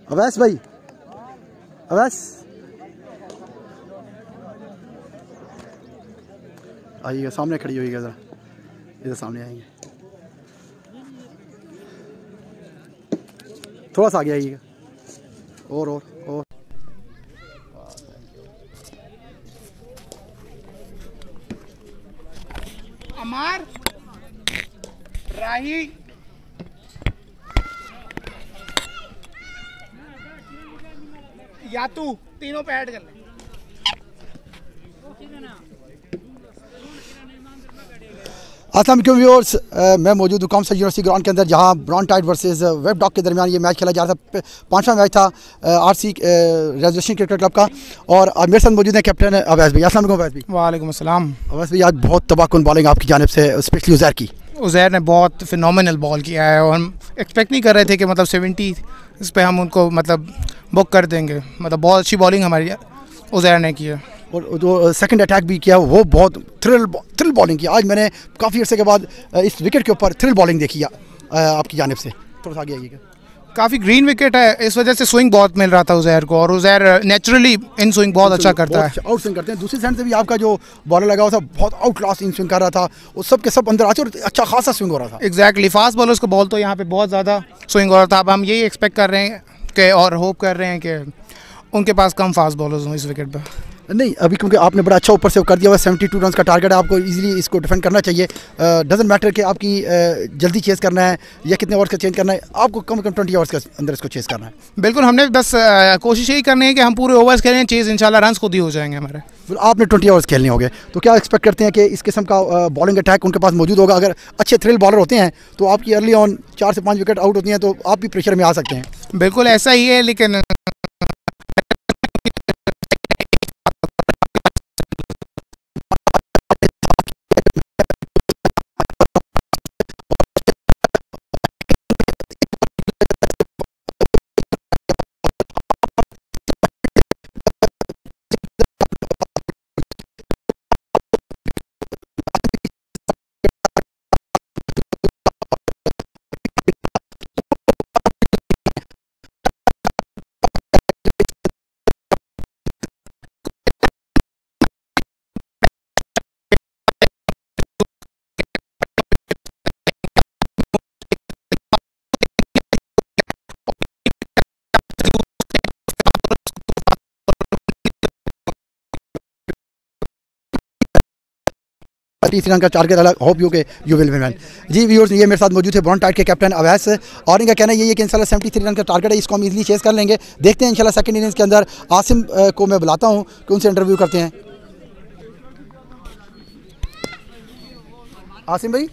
अवैस भाई, अवैस आइएगा, सामने खड़ी होइएगा ज़रा, इधर सामने आएंगे, थोड़ा सा आगे आइएगा, और अमार राही यातू तीनों पे ऐड कर ले। अस्सलाम वालेकुम व्यूअर्स, मैं मौजूद हूँ कॉमर्स यूनिवर्सिटी ग्राउंड के अंदर, जहाँ Brown Tide versus Web Dog के दरमियान ये मैच खेला जा रहा था। 5वां मैच था आरसी रेजोल्यूशन क्रिकेट क्लब का, और मेरे साथ मौजूद है कैप्टन अवैस भाई। अस्सलाम वालेकुम अवैस भाई। वालेकुम अस्सलाम। अवैस भाई, आज बहुत तबाहकुन बॉलिंग आपकी जानिब से, स्पेशली उज़ैर की। उज़ैर ने बहुत फिनोमिनल बॉल किया है और हम एक्सपेक्ट नहीं कर रहे थे कि मतलब 70 इस पे हम उनको मतलब बुक कर देंगे। मतलब बहुत अच्छी बॉलिंग हमारी उज़ैर ने की है, और जो सेकंड अटैक भी किया वो बहुत थ्रिल बॉलिंग की। आज मैंने काफ़ी अर्से के बाद इस विकेट के ऊपर थ्रिल बॉलिंग देखी आपकी जानिब से। थोड़ा सा आगे आइएगा। काफ़ी ग्रीन विकेट है, इस वजह से स्विंग बहुत मिल रहा था उज़ैर को, और उज़ैर नेचुरली इन स्विंग बहुत अच्छा करता है, आउट स्विंग करते हैं। दूसरी साइड से भी आपका जो बॉलर लगा हुआ था बहुत आउट क्लास इन स्विंग कर रहा था, वो सब के सब अंदर आते और अच्छा खासा स्विंग हो रहा था। एग्जैक्टली, फास्ट बॉलर्स को बॉल तो यहाँ पे बहुत ज़्यादा स्विंग हो रहा था। अब हम यही एक्सपेक्ट कर रहे हैं कि, और होप कर रहे हैं कि उनके पास कम फास्ट बॉलर्स हों इस विकेट पर। नहीं, अभी क्योंकि आपने बड़ा अच्छा ऊपर से कर दिया हुआ, 72 रन का टारगेट है, आपको इजीली इसको डिफेंड करना चाहिए। डजंट मैटर कि आपकी जल्दी चेस करना है या कितने ओवर्स का चेंज करना है, आपको कम से कम 20 ओवर्स के अंदर इसको चेस करना है। बिल्कुल, हमने बस कोशिश यही करनी है कि हम पूरे ओवर्स खेलें, चेज़ इंशाल्लाह रन्स खुद ही हो जाएंगे हमारे। फिर आपने 20 ओवर्स खेलने होंगे, तो क्या एक्सपेक्ट करते हैं कि इस किस्म का बॉलिंग अटैक उनके पास मौजूद होगा? अगर अच्छे थ्रिल बॉलर होते हैं तो आपकी अर्ली ऑन 4 से 5 विकेट आउट होती हैं, तो आप भी प्रेशर में आ सकते हैं। बिल्कुल ऐसा ही है, लेकिन तीसरे रन का टारगेट अलग, होप यू के यू विल विन। जी व्यूअर्स, ये मेरे साथ मौजूद है ब्राउन टाइड के कैप्टन अवैस, और इनका कहना यही है कि इंशाल्लाह 73 रन का टारगेट है, इसको हम इजीली चेस कर लेंगे। देखते हैं इंशाल्लाह सेकंड इनिंग्स के अंदर आसिम को मैं बुलाता हूँ कि उनसे इंटरव्यू करते हैं। आसिम भाई।